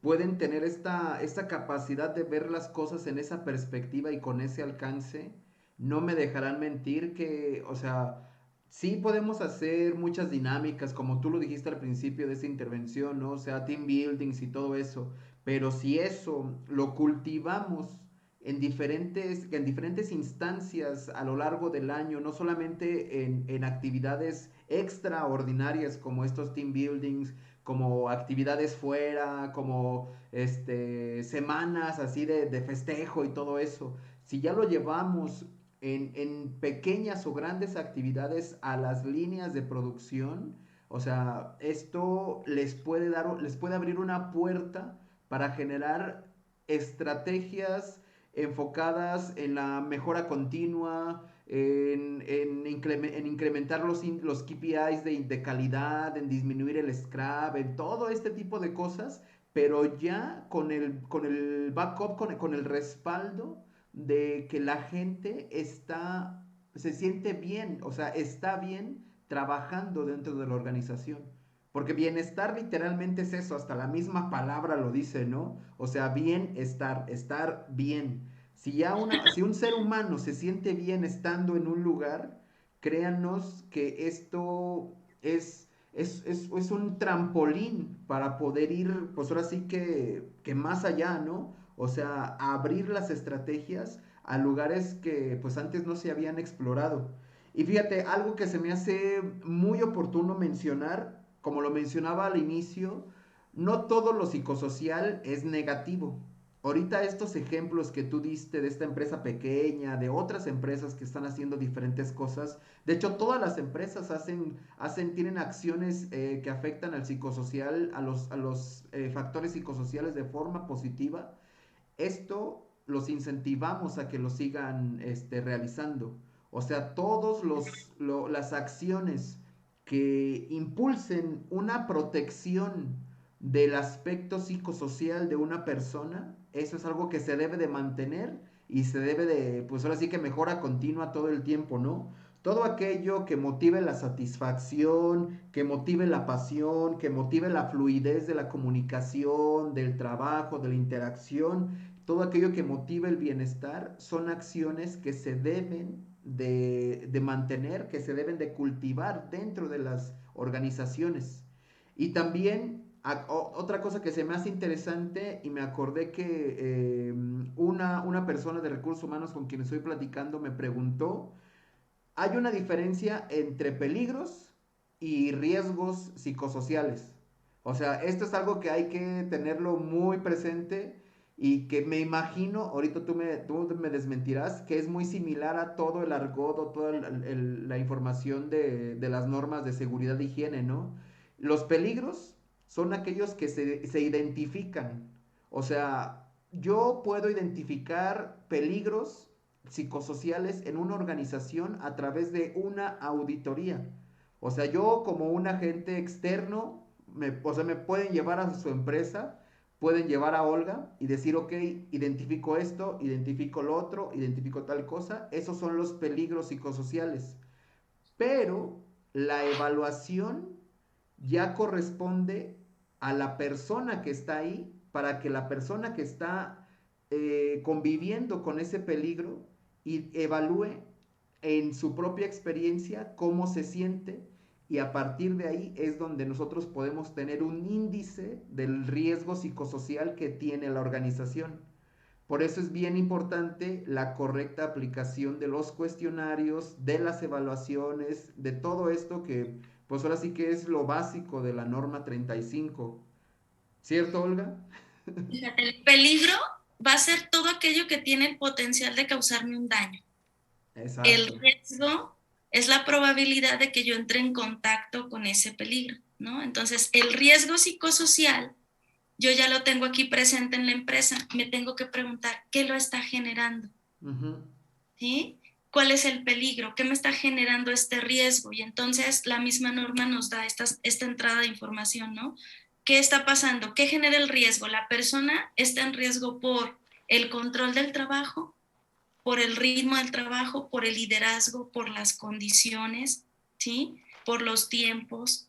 pueden tener esta capacidad de ver las cosas en esa perspectiva y con ese alcance, no me dejarán mentir que, o sea, sí podemos hacer muchas dinámicas, como tú lo dijiste al principio de esta intervención, ¿no? O sea, team buildings y todo eso, pero si eso lo cultivamos en diferentes instancias a lo largo del año, no solamente en actividades extraordinarias como estos team buildings, como actividades fuera, como semanas así de festejo y todo eso. Si ya lo llevamos en pequeñas o grandes actividades a las líneas de producción, o sea, esto les puede abrir una puerta para generar estrategias enfocadas en la mejora continua, en incrementar los KPIs de calidad, en disminuir el scrap, en todo este tipo de cosas, pero ya con el backup, con el respaldo de que la gente se siente bien, o sea, está bien trabajando dentro de la organización. Porque bienestar literalmente es eso, hasta la misma palabra lo dice, ¿no? O sea, bienestar, estar bien. Si un ser humano se siente bien estando en un lugar, créanos que esto es un trampolín para poder ir, pues ahora sí que más allá, ¿no? O sea, abrir las estrategias a lugares que pues antes no se habían explorado. Y fíjate, algo que se me hace muy oportuno mencionar, como lo mencionaba al inicio, no todo lo psicosocial es negativo. Ahorita estos ejemplos que tú diste de esta empresa pequeña, de otras empresas que están haciendo diferentes cosas, de hecho todas las empresas tienen acciones que afectan al psicosocial, a los factores psicosociales de forma positiva. Esto los incentivamos a que lo sigan realizando. O sea, las acciones que impulsen una protección del aspecto psicosocial de una persona, eso es algo que se debe de mantener y se debe de, pues ahora sí que mejora continua todo el tiempo, ¿no? Todo aquello que motive la satisfacción, que motive la pasión, que motive la fluidez de la comunicación, del trabajo, de la interacción, todo aquello que motive el bienestar, son acciones que se deben de mantener, que se deben de cultivar dentro de las organizaciones. Y también otra cosa que se me hace interesante y me acordé que una persona de recursos humanos con quien estoy platicando me preguntó, hay una diferencia entre peligros y riesgos psicosociales. O sea, esto es algo que hay que tenerlo muy presente y que me imagino, ahorita tú me desmentirás, que es muy similar a todo el argot o toda la información de las normas de seguridad e higiene, ¿no? Los peligros son aquellos que se identifican. O sea, yo puedo identificar peligros psicosociales en una organización a través de una auditoría. O sea, yo como un agente externo, o sea, me pueden llevar a su empresa, pueden llevar a Olga y decir, ok, identifico esto, identifico lo otro, identifico tal cosa. Esos son los peligros psicosociales. Pero la evaluación ya corresponde a la persona que está ahí para que la persona que está conviviendo con ese peligro y evalúe en su propia experiencia cómo se siente y a partir de ahí es donde nosotros podemos tener un índice del riesgo psicosocial que tiene la organización. Por eso es bien importante la correcta aplicación de los cuestionarios, de las evaluaciones, de todo esto que pues ahora sí que es lo básico de la norma 35. ¿Cierto, Olga? Fíjate, el peligro va a ser todo aquello que tiene el potencial de causarme un daño. El Exacto. riesgo es la probabilidad de que yo entre en contacto con ese peligro, ¿no? Entonces, el riesgo psicosocial, yo ya lo tengo aquí presente en la empresa, me tengo que preguntar, ¿qué lo está generando? Ujú. ¿Sí? ¿Cuál es el peligro? ¿Qué me está generando este riesgo? Y entonces la misma norma nos da esta entrada de información, ¿no? ¿Qué está pasando? ¿Qué genera el riesgo? La persona está en riesgo por el control del trabajo, por el ritmo del trabajo, por el liderazgo, por las condiciones, ¿sí? Por los tiempos,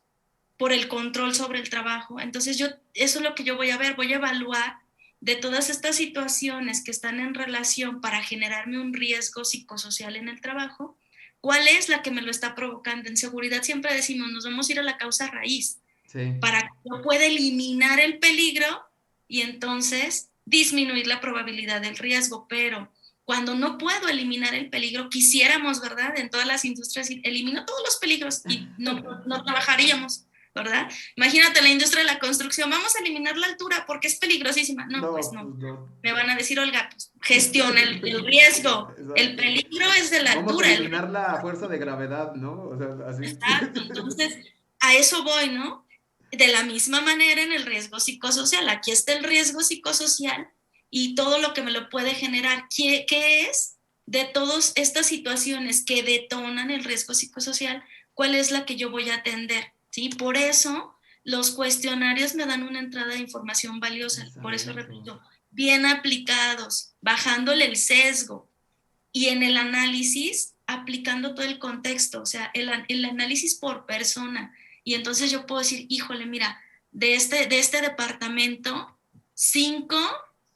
por el control sobre el trabajo. Entonces eso es lo que yo voy a ver, voy a evaluar de todas estas situaciones que están en relación para generarme un riesgo psicosocial en el trabajo, ¿cuál es la que me lo está provocando? En seguridad siempre decimos, nos vamos a ir a la causa raíz Sí. para que yo pueda eliminar el peligro y entonces disminuir la probabilidad del riesgo, pero cuando no puedo eliminar el peligro, quisiéramos, ¿verdad? En todas las industrias, elimino todos los peligros y no trabajaríamos, ¿verdad? Imagínate la industria de la construcción, vamos a eliminar la altura porque es peligrosísima. No, pues No, no. pues no. Me van a decir, Olga, pues gestiona el riesgo. El Exacto. peligro es de la Vamos a altura. eliminar la fuerza de gravedad, ¿no? O sea, así. Exacto. Entonces, a eso voy, ¿no? De la misma manera en el riesgo psicosocial. Aquí está el riesgo psicosocial y todo lo que me lo puede generar. ¿Qué es de todas estas situaciones que detonan el riesgo psicosocial? ¿Cuál es la que yo voy a atender? ¿Sí? Por eso los cuestionarios me dan una entrada de información valiosa. Por eso repito, bien aplicados, bajándole el sesgo, y en el análisis aplicando todo el contexto, o sea, el análisis por persona. Y entonces yo puedo decir, híjole, mira, de este departamento, 5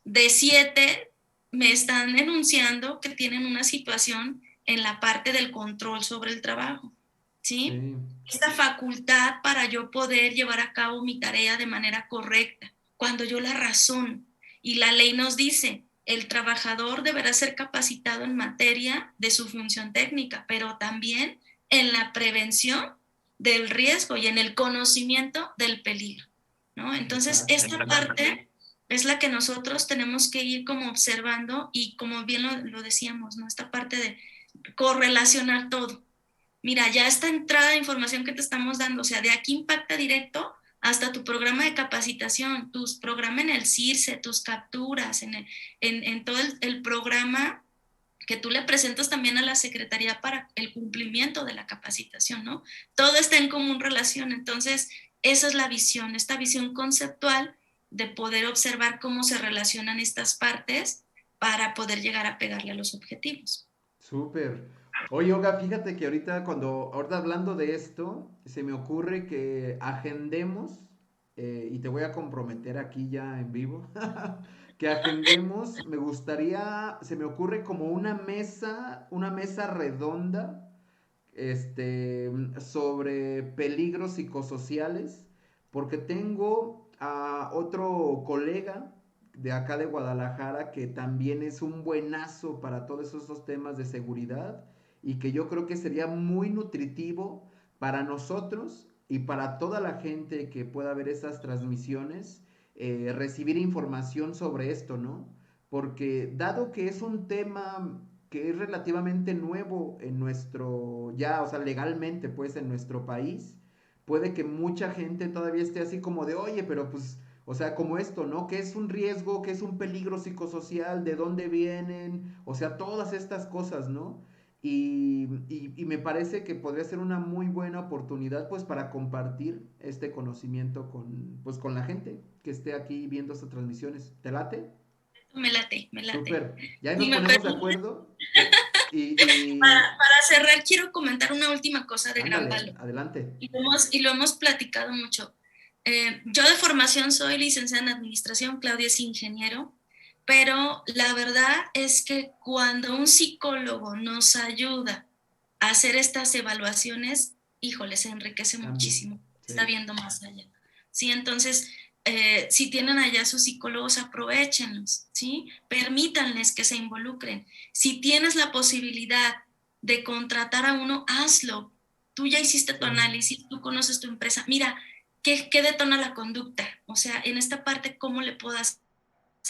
de 7 me están denunciando que tienen una situación en la parte del control sobre el trabajo, ¿sí? Sí. Esta facultad para yo poder llevar a cabo mi tarea de manera correcta, cuando yo la razono. Y la ley nos dice, el trabajador deberá ser capacitado en materia de su función técnica, pero también en la prevención del riesgo y en el conocimiento del peligro, ¿no? Entonces, esta parte es la que nosotros tenemos que ir como observando y como bien lo decíamos, ¿no? Esta parte de correlacionar todo. Mira, ya esta entrada de información que te estamos dando, o sea, de aquí impacta directo hasta tu programa de capacitación, tus programas en el CIRSE, tus capturas, en todo el programa que tú le presentas también a la Secretaría para el cumplimiento de la capacitación, ¿no? Todo está en común relación, entonces esa es la visión, esta visión conceptual de poder observar cómo se relacionan estas partes para poder llegar a pegarle a los objetivos. Súper. Oye, Olga, fíjate que ahorita hablando de esto, se me ocurre que agendemos, y te voy a comprometer aquí ya en vivo, que agendemos, se me ocurre como una mesa redonda, sobre peligros psicosociales, porque tengo a otro colega de acá de Guadalajara que también es un buenazo para todos esos temas de seguridad y que yo creo que sería muy nutritivo para nosotros y para toda la gente que pueda ver esas transmisiones, recibir información sobre esto, ¿no? Porque dado que es un tema que es relativamente nuevo en ya, o sea, legalmente, pues, en nuestro país, puede que mucha gente todavía esté así como de, oye, pero pues, o sea, como esto, ¿no? ¿Qué es un riesgo? ¿Qué es un peligro psicosocial? ¿De dónde vienen? O sea, todas estas cosas, ¿no? Y me parece que podría ser una muy buena oportunidad, pues, para compartir este conocimiento pues, con la gente que esté aquí viendo estas transmisiones. ¿Te late? Me late, me late. Súper. Ya nos Y me ponemos de permite, acuerdo. Y para cerrar, quiero comentar una última cosa de gran ándale, valor. adelante. Y lo hemos platicado mucho. Yo de formación soy licenciada en administración, Claudia es ingeniero, pero la verdad es que cuando un psicólogo nos ayuda a hacer estas evaluaciones, híjole, se enriquece Cambia. muchísimo, está Sí. viendo más allá. ¿Sí? Entonces, si tienen allá sus psicólogos, aprovechenlos, ¿sí? Permítanles que se involucren. Si tienes la posibilidad de contratar a uno, hazlo. Tú ya hiciste tu Sí. análisis, tú conoces tu empresa. Mira, ¿qué detona la conducta? O sea, en esta parte, ¿cómo le puedo hacer?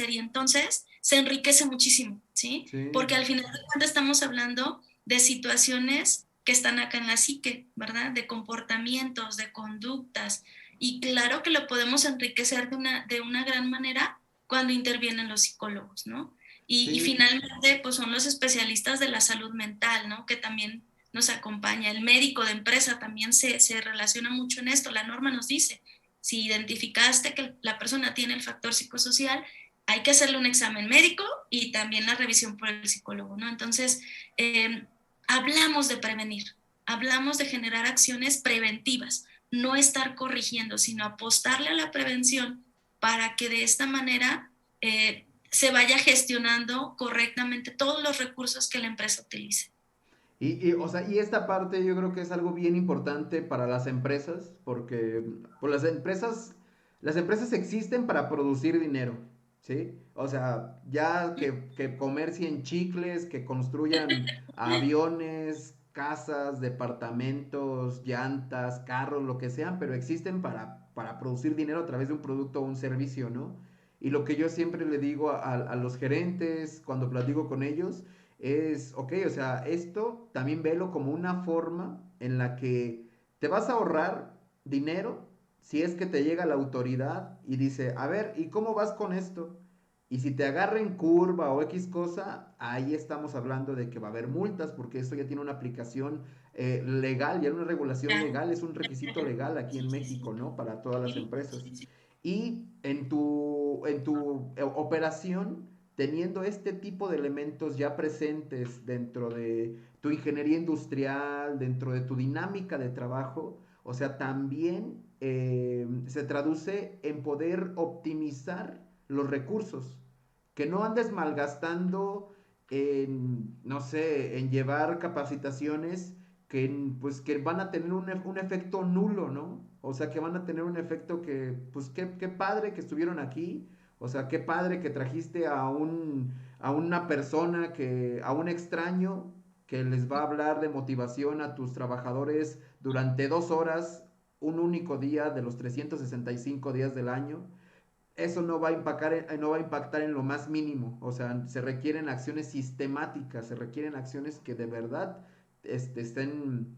Y entonces se enriquece muchísimo, ¿sí? Sí. Porque al final de cuentas estamos hablando de situaciones que están acá en la psique, ¿verdad? De comportamientos, de conductas. Y claro que lo podemos enriquecer de una gran manera cuando intervienen los psicólogos, ¿no? Y Sí. finalmente, pues son los especialistas de la salud mental, ¿no? Que también nos acompaña. El médico de empresa también se relaciona mucho en esto. La norma nos dice, si identificaste que la persona tiene el factor psicosocial, hay que hacerle un examen médico y también la revisión por el psicólogo, ¿no? Entonces, hablamos de prevenir, hablamos de generar acciones preventivas, no estar corrigiendo, sino apostarle a la prevención para que de esta manera se vaya gestionando correctamente todos los recursos que la empresa utilice. O sea, y esta parte yo creo que es algo bien importante para las empresas, porque pues, las empresas existen para producir dinero, ¿sí? O sea, ya que comercien chicles, que construyan aviones, casas, departamentos, llantas, carros, lo que sean, pero existen para producir dinero a través de un producto o un servicio, ¿no? Y lo que yo siempre le digo a los gerentes cuando platico con ellos, ok, o sea, esto también velo como una forma en la que te vas a ahorrar dinero si es que te llega la autoridad y dice, a ver, ¿y cómo vas con esto? Y si te agarra en curva o X cosa, ahí estamos hablando de que va a haber multas, porque esto ya tiene una aplicación legal, ya una regulación Ya, legal, es un ya, requisito ya. legal aquí Sí, en sí, sí. México, ¿no? Para todas las Sí, empresas. sí, sí. Y en tu operación, teniendo este tipo de elementos ya presentes dentro de tu ingeniería industrial, dentro de tu dinámica de trabajo, o sea, también se traduce en poder optimizar los recursos, que no andes malgastando en, no sé, en llevar capacitaciones pues, que van a tener un efecto nulo, ¿no? O sea, que van a tener un efecto que, pues, qué padre que estuvieron aquí, o sea, qué padre que trajiste a una persona, a un extraño que les va a hablar de motivación a tus trabajadores durante 2 horas, un único día de los 365 días del año. Eso no va a impactar en lo más mínimo. O sea, se requieren acciones sistemáticas, se requieren acciones que de verdad estén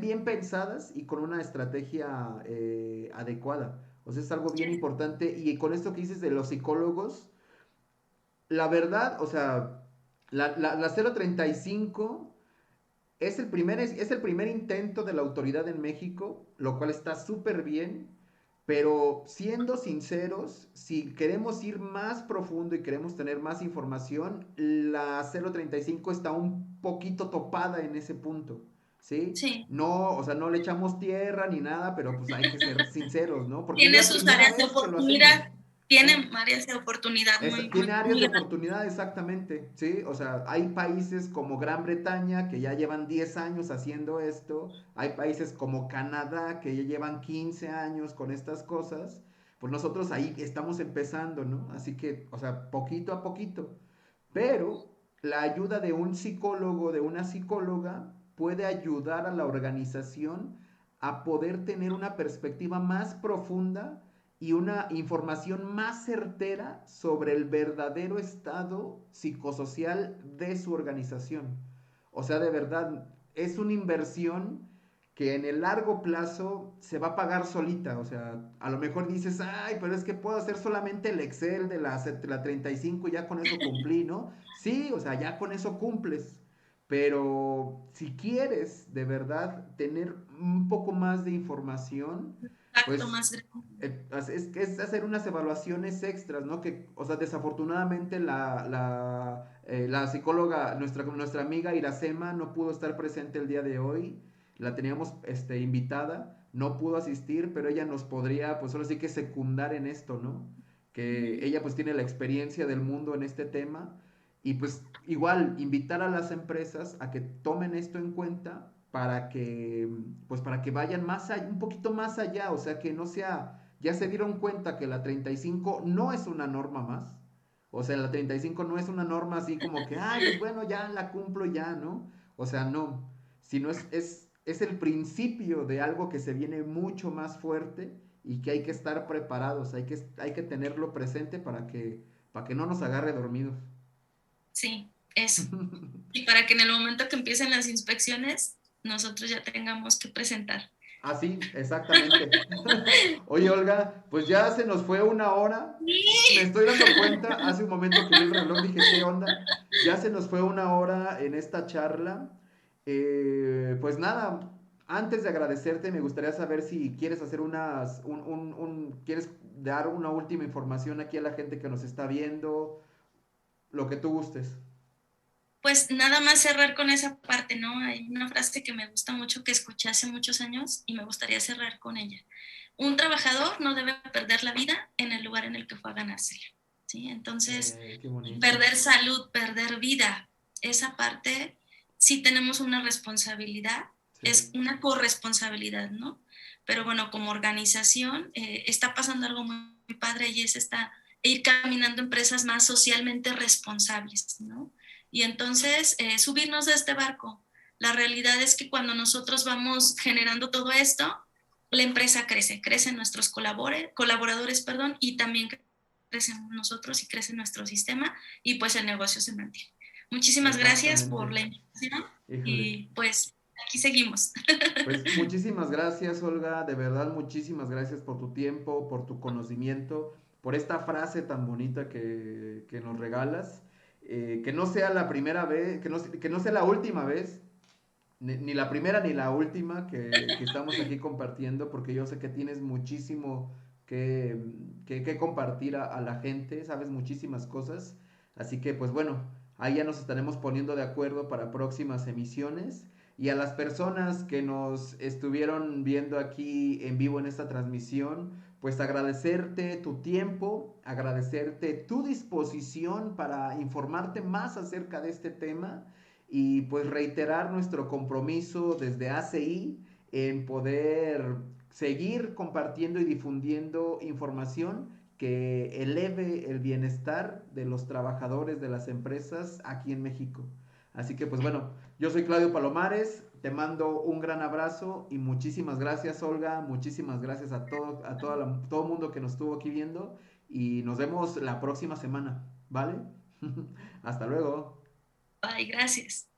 bien pensadas y con una estrategia adecuada. O sea, es algo bien importante. Y con esto que dices de los psicólogos, la verdad, o sea, la 035 es el primer intento de la autoridad en México, lo cual está súper bien, pero siendo sinceros, si queremos ir más profundo y queremos tener más información, la 035 está un poquito topada en ese punto, ¿sí? Sí. No, o sea, no le echamos tierra ni nada, pero pues hay que ser sinceros, ¿no? Porque es Tiene la sus primera áreas de vez que lo hacemos, oportunidad, tiene ¿eh? áreas de oportunidad muy, muy, Tiene áreas muy de grandes. oportunidad, exactamente, ¿sí? O sea, hay países como Gran Bretaña que ya llevan 10 años haciendo esto, hay países como Canadá que ya llevan 15 años con estas cosas, pues nosotros ahí estamos empezando, ¿no? Así que, o sea, poquito a poquito. Pero la ayuda de un psicólogo, de una psicóloga, puede ayudar a la organización a poder tener una perspectiva más profunda y una información más certera sobre el verdadero estado psicosocial de su organización. O sea, de verdad, es una inversión que en el largo plazo se va a pagar solita. O sea, a lo mejor dices, ay, pero es que puedo hacer solamente el Excel de la 35 y ya con eso cumplí, ¿no? Sí, o sea, ya con eso cumples. Pero si quieres de verdad tener un poco más de información, Impacto pues más grande. es hacer unas evaluaciones extras, ¿no? Que, o sea, desafortunadamente la psicóloga, nuestra amiga Iracema, no pudo estar presente el día de hoy. La teníamos invitada, no pudo asistir, pero ella nos podría, pues ahora sí que secundar en esto, ¿no? Que ella pues tiene la experiencia del mundo en este tema y pues igual invitar a las empresas a que tomen esto en cuenta para que vayan un poquito más allá, o sea, que no sea, ya se dieron cuenta que la 35 no es una norma más, o sea, la 35 no es una norma así como que, ay, pues bueno, ya la cumplo ya, ¿no? O sea, no, sino es el principio de algo que se viene mucho más fuerte y que hay que estar preparados, hay que tenerlo presente para que no nos agarre dormidos. Sí, eso. Y para que en el momento que empiecen las inspecciones, nosotros ya tengamos que presentar. Así, exactamente. Oye, Olga, pues ya se nos fue una hora. Me Sí. estoy dando cuenta, hace un momento que vi el reloj, dije, ¿qué onda? Ya se nos fue una hora en esta charla. Pues nada, antes de agradecerte, me gustaría saber si quieres hacer quieres dar una última información aquí a la gente que nos está viendo, lo que tú gustes. Pues nada más cerrar con esa parte, ¿no? Hay una frase que me gusta mucho que escuché hace muchos años y me gustaría cerrar con ella. Un trabajador no debe perder la vida en el lugar en el que fue a ganársela, ¿sí? Entonces, Qué bonito. perder salud, perder vida, esa parte sí tenemos una responsabilidad, es Sí, una corresponsabilidad, ¿no? Pero bueno, como organización está pasando algo muy padre y es ir caminando empresas más socialmente responsables, ¿no? Y entonces subirnos de este barco. La realidad es que cuando nosotros vamos generando todo esto, la empresa crece, crecen nuestros colaboradores, perdón, y también crecemos nosotros y crece nuestro sistema y pues el negocio se mantiene. Muchísimas gracias por exactamente. la invitación Híjole. y pues aquí seguimos. Pues muchísimas gracias, Olga, de verdad muchísimas gracias por tu tiempo, por tu conocimiento. por esta frase tan bonita que nos regalas. Que no sea la primera vez, que no sea la última vez, ni la primera ni la última que estamos aquí compartiendo, porque yo sé que tienes muchísimo que compartir a la gente, sabes muchísimas cosas. Así que, pues bueno, ahí ya nos estaremos poniendo de acuerdo para próximas emisiones. Y a las personas que nos estuvieron viendo aquí en vivo en esta transmisión, pues agradecerte tu tiempo, agradecerte tu disposición para informarte más acerca de este tema y pues reiterar nuestro compromiso desde ACI en poder seguir compartiendo y difundiendo información que eleve el bienestar de los trabajadores de las empresas aquí en México. Así que pues bueno, yo soy Claudio Palomares, te mando un gran abrazo y muchísimas gracias Olga, muchísimas gracias a todo el mundo que nos estuvo aquí viendo y nos vemos la próxima semana, ¿vale? Hasta luego. Bye, gracias.